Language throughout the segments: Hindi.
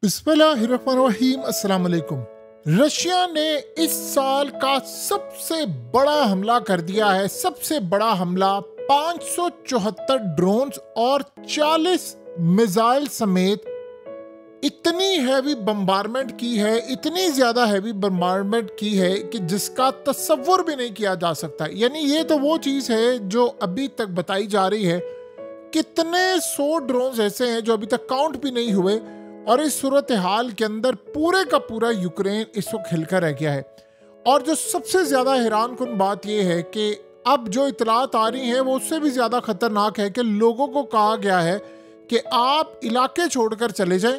बिस्मिल्लाहिर्रहमानिर्रहीम। अस्सलाम वालेकुम। रशिया ने इस साल का सबसे बड़ा हमला कर दिया है। सबसे बड़ा हमला 574 ड्रोन्स और 40 मिसाइल समेत इतनी हैवी बम्बारमेंट की है, इतनी ज्यादा हैवी बम्बारमेंट की है कि जिसका तस्वुर भी नहीं किया जा सकता। यानी ये तो वो चीज है जो अभी तक बताई जा रही है। कितने 100 ड्रोन्स ऐसे हैं जो अभी तक काउंट भी नहीं हुए, और इस सूरत हाल के अंदर पूरे का पूरा यूक्रेन इस वक्त हिलकर रह गया है। और जो सबसे ज्यादा हैरान कुन बात यह है कि अब जो इतलात आ रही हैं वो उससे भी ज्यादा खतरनाक है कि लोगों को कहा गया है कि आप इलाके छोड़कर चले जाएं,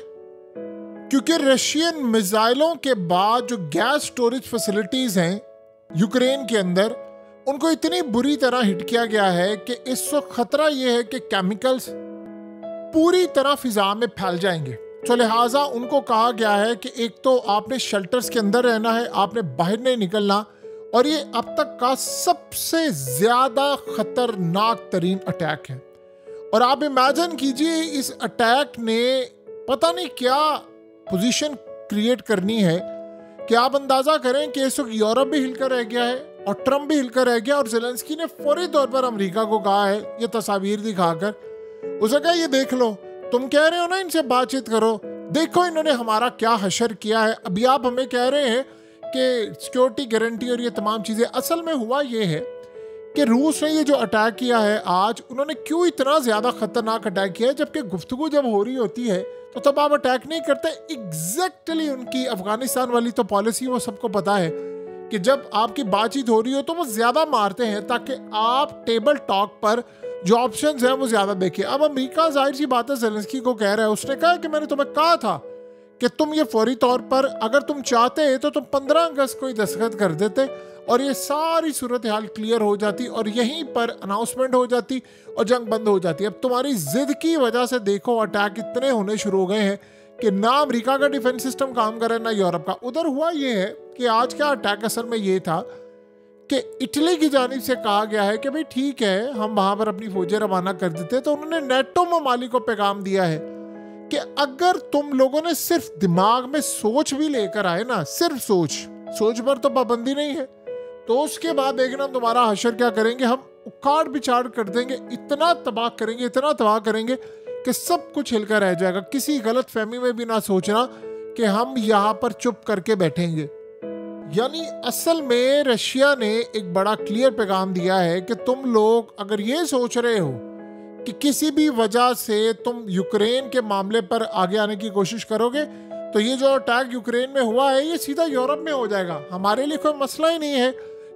क्योंकि रशियन मिसाइलों के बाद जो गैस स्टोरेज फैसिलिटीज हैं यूक्रेन के अंदर, उनको इतनी बुरी तरह हिट किया गया है कि इस वक्त खतरा यह है कि केमिकल्स पूरी तरह फिजा में फैल जाएंगे। तो लिहाजा उनको कहा गया है कि एक तो आपने शेल्टर्स के अंदर रहना है, आपने बाहर नहीं निकलना। और ये अब तक का सबसे ज्यादा खतरनाक तरीन अटैक है। और आप इमेजिन कीजिए इस अटैक ने पता नहीं क्या पोजीशन क्रिएट करनी है कि आप अंदाजा करें कि इस वक्त यूरोप भी हिलकर रह गया है और ट्रंप भी हिलकर रह गया। और ज़ेलेंस्की ने फौरी तौर पर अमेरिका को कहा है, ये तस्वीर दिखाकर उसे कहा, ये देख लो, तुम कह रहे हो ना इनसे बातचीत करो, देखो इन्होंने हमारा क्या हशर किया है। अभी आप हमें कह रहे हैं कि सिक्योरिटी गारंटी और ये तमाम चीज़ें। असल में हुआ ये है कि रूस ने ये जो अटैक किया है आज, उन्होंने क्यों इतना ज़्यादा खतरनाक अटैक किया है, जबकि गुफ्तगू जब हो रही होती है तो तब आप अटैक नहीं करते। एग्जैक्टली उनकी अफगानिस्तान वाली तो पॉलिसी वो सबको पता है कि जब आपकी बातचीत हो रही हो तो वो ज़्यादा मारते हैं ताकि आप टेबल टॉक पर जो ऑप्शंस हैं वो ज्यादा देखें। अब अमेरिका जाहिर सी बात है ज़ेलेंस्की को कह रहा है, उसने कहा कि मैंने तुम्हें कहा था कि तुम ये फौरी तौर पर अगर तुम चाहते तो तुम 15 अगस्त को ही दस्तखत कर देते और ये सारी सूरत हाल क्लियर हो जाती और यहीं पर अनाउंसमेंट हो जाती और जंग बंद हो जाती। अब तुम्हारी जिद की वजह से देखो अटैक इतने होने शुरू हो गए हैं कि ना अमेरिका का डिफेंस सिस्टम काम करे ना यूरोप का। उधर हुआ ये है कि आज का अटैक असल में ये था कि इटली की जानिब से कहा गया है कि भाई ठीक है, हम वहां पर अपनी फौजें रवाना कर देते। तो उन्होंने नेटो ममालिक को पैगाम दिया है कि अगर तुम लोगों ने सिर्फ दिमाग में सोच भी लेकर आए ना, सिर्फ सोच पर तो पाबंदी नहीं है, तो उसके बाद देखना हम तुम्हारा हशर क्या करेंगे, हम उखाड़ बिछाड़ कर देंगे, इतना तबाह करेंगे कि सब कुछ हिलकर रह जाएगा। किसी गलत फहमी में भी ना सोचना कि हम यहाँ पर चुप करके बैठेंगे। यानी असल में रशिया ने एक बड़ा क्लियर पैगाम दिया है कि तुम लोग अगर ये सोच रहे हो कि किसी भी वजह से तुम यूक्रेन के मामले पर आगे आने की कोशिश करोगे तो ये जो अटैक यूक्रेन में हुआ है ये सीधा यूरोप में हो जाएगा। हमारे लिए कोई मसला ही नहीं है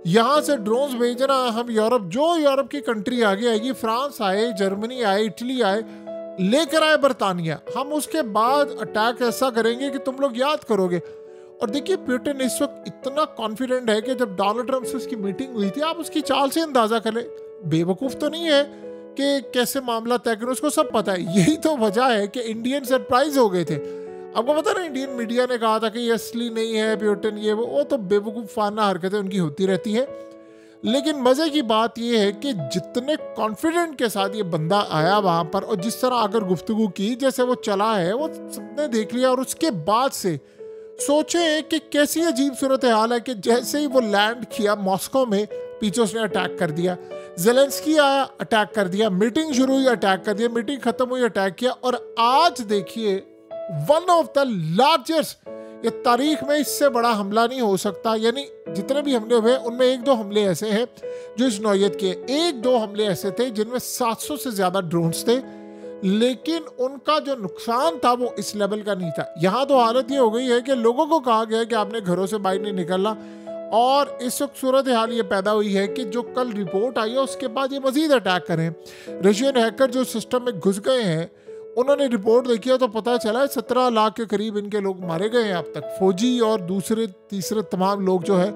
यहाँ से ड्रोन्स भेजना। हम यूरोप, जो यूरोप की कंट्री आगे आएगी, फ्रांस आए, जर्मनी आए, इटली आए, लेकर आए बरतानिया, हम उसके बाद अटैक ऐसा करेंगे कि तुम लोग याद करोगे। और देखिए पुतिन इस वक्त इतना कॉन्फिडेंट है कि जब डोनाल्ड ट्रंप से उसकी मीटिंग हुई थी, आप उसकी चाल से अंदाजा करें, बेवकूफ़ तो नहीं है कि कैसे मामला तय करें, उसको सब पता है। यही तो वजह है कि इंडियन सरप्राइज हो गए थे। आपको पता ना, इंडियन मीडिया ने कहा था कि ये असली नहीं है पुतिन, ये वो तो बेवकूफ़ाना हरकतें उनकी होती रहती हैं। लेकिन मज़े की बात ये है कि जितने कॉन्फिडेंट के साथ ये बंदा आया वहाँ पर और जिस तरह अगर गुफ्तगू की, जैसे वो चला है, वो सबने देख लिया। और उसके बाद से सोचे कि कैसी अजीब सूरत हाल है कि जैसे ही वो लैंड किया मॉस्को में, पीछे उसने अटैक कर दिया। ज़ेलेंस्की आया, अटैक कर दिया, मीटिंग शुरू हुई, अटैक कर दिया, मीटिंग खत्म हुई, अटैक किया। और आज देखिए वन ऑफ द लार्जेस्ट, ये तारीख में इससे बड़ा हमला नहीं हो सकता। यानी जितने भी हमले हुए उनमें 1-2 हमले ऐसे हैं जो इस नौयत के, 1-2 हमले ऐसे थे जिनमें 700 से ज्यादा ड्रोन्स थे, लेकिन उनका जो नुकसान था वो इस लेवल का नहीं था। यहाँ तो हालत ये हो गई है कि लोगों को कहा गया है कि आपने घरों से बाहर नहीं निकलना। और इस वक्त सूरत हाल ये पैदा हुई है कि जो कल रिपोर्ट आई है उसके बाद ये मजीद अटैक करें। रशियन हैकर जो सिस्टम में घुस गए हैं, उन्होंने रिपोर्ट देखी है तो पता चला है 17 लाख के करीब इनके लोग मारे गए हैं अब तक, फौजी और दूसरे तीसरे तमाम लोग जो है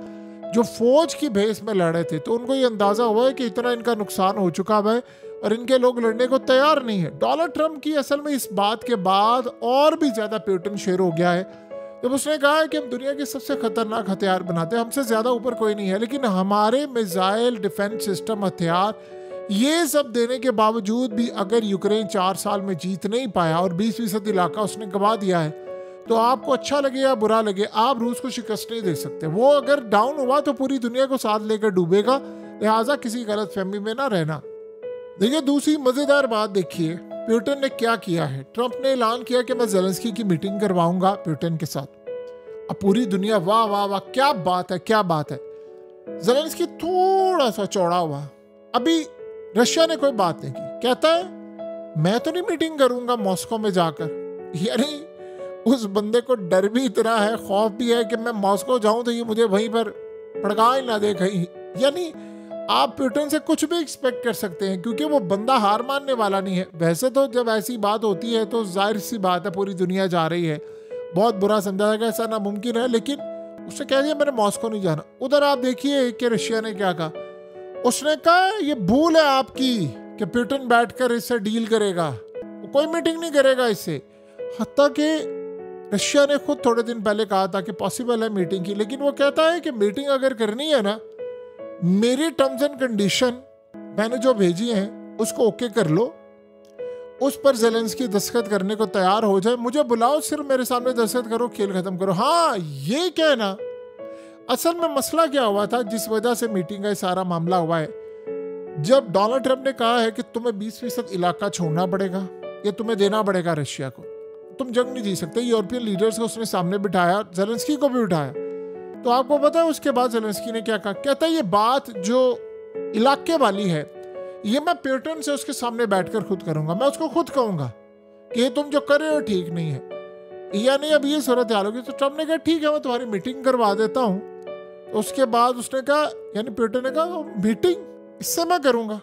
जो फौज की भेस में लड़े थे। तो उनको ये अंदाज़ा हुआ है कि इतना इनका नुकसान हो चुका है और इनके लोग लड़ने को तैयार नहीं है। डोनाल्ड ट्रंप की असल में इस बात के बाद और भी ज़्यादा पुतिन शेर हो गया है जब उसने कहा है कि हम दुनिया के सबसे खतरनाक हथियार बनाते हैं, हमसे ज़्यादा ऊपर कोई नहीं है, लेकिन हमारे मिसाइल डिफेंस सिस्टम हथियार ये सब देने के बावजूद भी अगर यूक्रेन 4 साल में जीत नहीं पाया और 20% इलाका उसने गंवा दिया है, तो आपको अच्छा लगे या बुरा लगे, आप रूस को शिकस्त नहीं दे सकते। वो अगर डाउन हुआ तो पूरी दुनिया को साथ लेकर डूबेगा, लिहाजा किसी गलत फहमी में ना रहना। देखिए दूसरी मजेदार बात देखिए, पुतिन ने क्या किया है। ट्रंप ने ऐलान किया कि मैं ज़ेलेंस्की की मीटिंग करवाऊंगा पुतिन के साथ। अब पूरी दुनिया वाह वाह वाह, क्या बात है क्या बात है। ज़ेलेंस्की थोड़ा सा चौड़ा हुआ। अभी रशिया ने कोई बात नहीं की, कहता है मैं तो नहीं मीटिंग करूंगा मॉस्को में जाकर। यानी उस बंदे को डर भी इतना है, खौफ भी है कि मैं मॉस्को जाऊं तो ये मुझे वहीं पर भड़का ही ना दे कहीं। यानी आप पुतिन से कुछ भी एक्सपेक्ट कर सकते हैं, क्योंकि वो बंदा हार मानने वाला नहीं है। वैसे तो जब ऐसी बात होती है तो जाहिर सी बात है पूरी दुनिया जा रही है, बहुत बुरा समझा जाएगा, ऐसा नामुमकिन है, लेकिन उसने कह दिया मैंने मॉस्को नहीं जाना। उधर आप देखिए कि रशिया ने क्या कहा, उसने कहा ये भूल है आपकी कि पुतिन बैठकर इससे डील करेगा, वो कोई मीटिंग नहीं करेगा इससे। हत्ता कि रशिया ने खुद थोड़े दिन पहले कहा था कि पॉसिबल है मीटिंग की, लेकिन वो कहता है कि मीटिंग अगर करनी है ना, मेरी टर्म्स एंड कंडीशन मैंने जो भेजी हैं उसको ओके कर लो, उस पर ज़ेलेंस्की दस्तखत करने को तैयार हो जाए, मुझे बुलाओ, सिर्फ मेरे सामने दस्तखत करो, खेल खत्म करो। हाँ ये कहना असल में मसला क्या हुआ था जिस वजह से मीटिंग का सारा मामला हुआ है। जब डोनाल्ड ट्रंप ने कहा है कि तुम्हें 20% इलाका छोड़ना पड़ेगा या तुम्हें देना पड़ेगा रशिया को, तुम जंग नहीं जी सकते, यूरोपियन लीडर्स को उसने सामने बिठाया, ज़ेलेंस्की को भी बिठाया। तो आपको पता है उसके बाद ज़ेलेंस्की ने क्या कहा, कहता है ये बात जो इलाके वाली है ये मैं पुतिन से उसके सामने बैठकर खुद करूंगा, मैं उसको खुद कहूंगा कि ये तुम जो कर रहे हो ठीक नहीं है। यानी अब ये सूरत हाल होगी। तो ट्रंप ने कहा ठीक है मैं तुम्हारी मीटिंग करवा देता हूँ। तो उसके बाद उसने कहा, यानी पुतिन ने कहा मीटिंग इससे मैं करूंगा,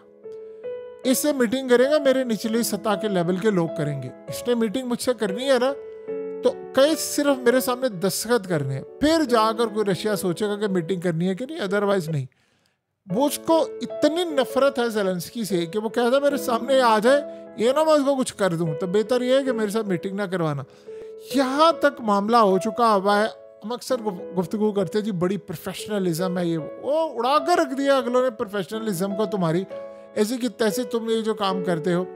इससे मीटिंग करेगा मेरे निचली सतह के लेवल के लोग करेंगे, इसने मीटिंग मुझसे करनी है ना, तो कई सिर्फ मेरे सामने दस्तखत करने हैं, फिर जाकर कोई रशिया सोचेगा कि मीटिंग करनी है कि नहीं, अदरवाइज नहीं। वो उसको इतनी नफरत है ज़ेलेंस्की से कि वो कहता है मेरे सामने आ जाए, ये ना मैं उसको कुछ कर दूं, तो बेहतर ये है कि मेरे साथ मीटिंग ना करवाना। यहाँ तक मामला हो चुका हुआ है। हम अक्सर गुफ्तगू करते हैं जी बड़ी प्रोफेशनलिज्म है, ये वो उड़ा कर रख दिया अगलों ने प्रोफेशनलिज्म को तुम्हारी, ऐसे कि तैसे तुम ये जो काम करते हो।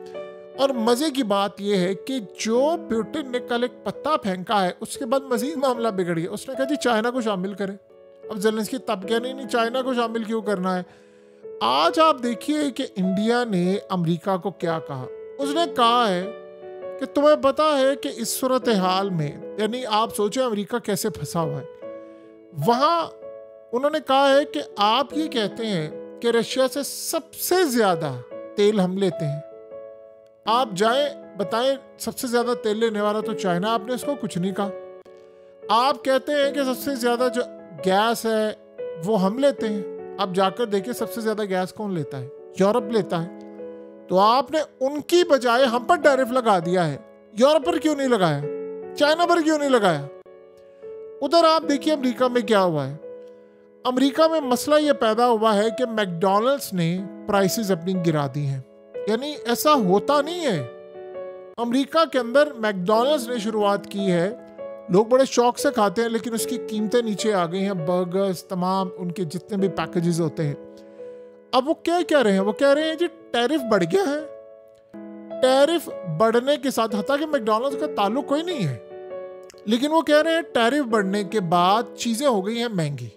और मजे की बात यह है कि जो पुतिन ने कल एक पत्ता फेंका है उसके बाद मजीद मामला बिगड़ गया। उसने कहा जी चाइना को शामिल करें। अब ज़ेलेंस्की तब क्या नहीं चाइना को शामिल क्यों करना है। आज आप देखिए कि इंडिया ने अमेरिका को क्या कहा। उसने कहा है कि तुम्हें पता है कि इस सूरत हाल में, यानी आप सोचें अमेरिका कैसे फंसा हुआ है, वहां उन्होंने कहा है कि आप ये कहते हैं कि रशिया से सबसे ज्यादा तेल हम लेते हैं, आप जाए बताएं सबसे ज्यादा तेल लेने वाला तो चाइना, आपने उसको कुछ नहीं कहा। आप कहते हैं कि सबसे ज्यादा जो गैस है वो हम लेते हैं, आप जाकर देखिए सबसे ज्यादा गैस कौन लेता है, यूरोप लेता है। तो आपने उनकी बजाय हम पर टैरिफ लगा दिया है, यूरोप पर क्यों नहीं लगाया, चाइना पर क्यों नहीं लगाया। उधर आप देखिए अमेरिका में क्या हुआ है। अमेरिका में मसला ये पैदा हुआ है कि मैकडॉनल्ड्स ने प्राइसेस अपनी गिरा दी हैं। यानी ऐसा होता नहीं है। अमेरिका के अंदर मैकडॉनल्ड्स ने शुरुआत की है, लोग बड़े शौक से खाते हैं, लेकिन उसकी कीमतें नीचे आ गई हैं, बर्गर्स तमाम उनके जितने भी पैकेजेस होते हैं। अब वो क्या कह रहे हैं, वो कह रहे हैं जी टैरिफ बढ़ गया है। टैरिफ बढ़ने के साथ, हालांकि मैकडॉनल्ड्स का ताल्लुक कोई नहीं है, लेकिन वो कह रहे हैं टैरिफ बढ़ने के बाद चीजें हो गई हैं महंगी।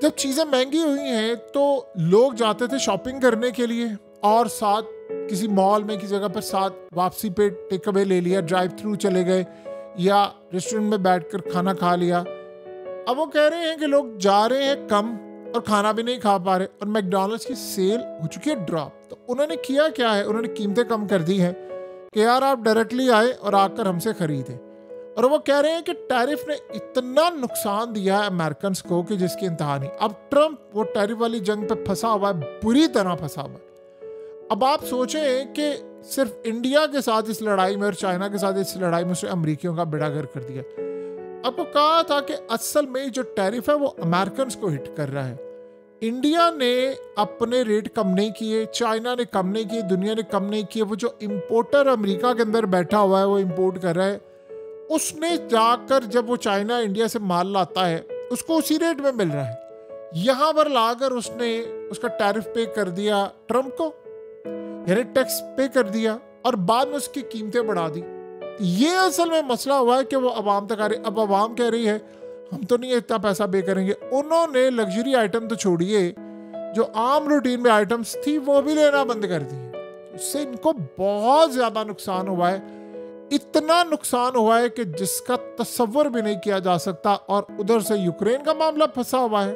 जब चीजें महंगी हुई हैं तो लोग जाते थे शॉपिंग करने के लिए और साथ किसी मॉल में किसी जगह पर साथ वापसी पे टेक अवे ले लिया, ड्राइव थ्रू चले गए या रेस्टोरेंट में बैठकर खाना खा लिया। अब वो कह रहे हैं कि लोग जा रहे हैं कम और खाना भी नहीं खा पा रहे और मैकडॉनल्ड्स की सेल हो चुकी है ड्रॉप। तो उन्होंने किया क्या है, उन्होंने कीमतें कम कर दी हैं कि यार आप डायरेक्टली आए और आकर हमसे खरीदें। और वो कह रहे हैं कि टैरिफ ने इतना नुकसान दिया है अमेरिकन को कि जिसकी इंतहा नहीं। अब ट्रंप वो टैरिफ वाली जंग पे फंसा हुआ है, बुरी तरह फंसा हुआ है। अब आप सोचें कि सिर्फ इंडिया के साथ इस लड़ाई में और चाइना के साथ इस लड़ाई में उसने अमेरिकियों का बेड़ा गर्क कर दिया। आपको कहा था कि असल में जो टैरिफ है वो अमेरिकन को हिट कर रहा है। इंडिया ने अपने रेट कम नहीं किए, चाइना ने कम नहीं किए, दुनिया ने कम नहीं किए। वो जो इम्पोर्टर अमेरिका के अंदर बैठा हुआ है वो इम्पोर्ट कर रहा है, उसने जाकर जब वो चाइना इंडिया से माल लाता है उसको उसी रेट में मिल रहा है। यहां पर लाकर उसने उसका टैरिफ पे कर दिया ट्रंप को, यानी टैक्स पे कर दिया और बाद में उसकी कीमतें बढ़ा दी। ये असल में मसला हुआ है कि वो अवाम तक आ रही। अब अवाम कह रही है हम तो नहीं इतना पैसा पे करेंगे। उन्होंने लग्जरी आइटम तो छोड़िए, जो आम रूटीन में आइटम्स थी वो भी लेना बंद कर दी। इससे इनको बहुत ज्यादा नुकसान हुआ है, इतना नुकसान हुआ है कि जिसका तस्वर भी नहीं किया जा सकता। और उधर से यूक्रेन का मामला फंसा हुआ है,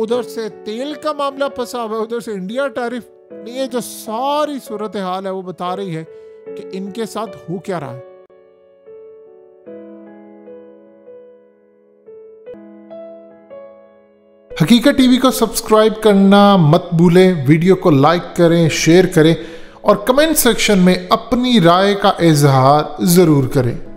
उधर से तेल का मामला फंसा हुआ है, उधर से इंडिया टैरिफ। ये जो सारी सूरत हाल है वो बता रही है कि इनके साथ हो क्या रहा है। हकीकत टीवी को सब्सक्राइब करना मत भूलें, वीडियो को लाइक करें, शेयर करें और कमेंट सेक्शन में अपनी राय का इजहार जरूर करें।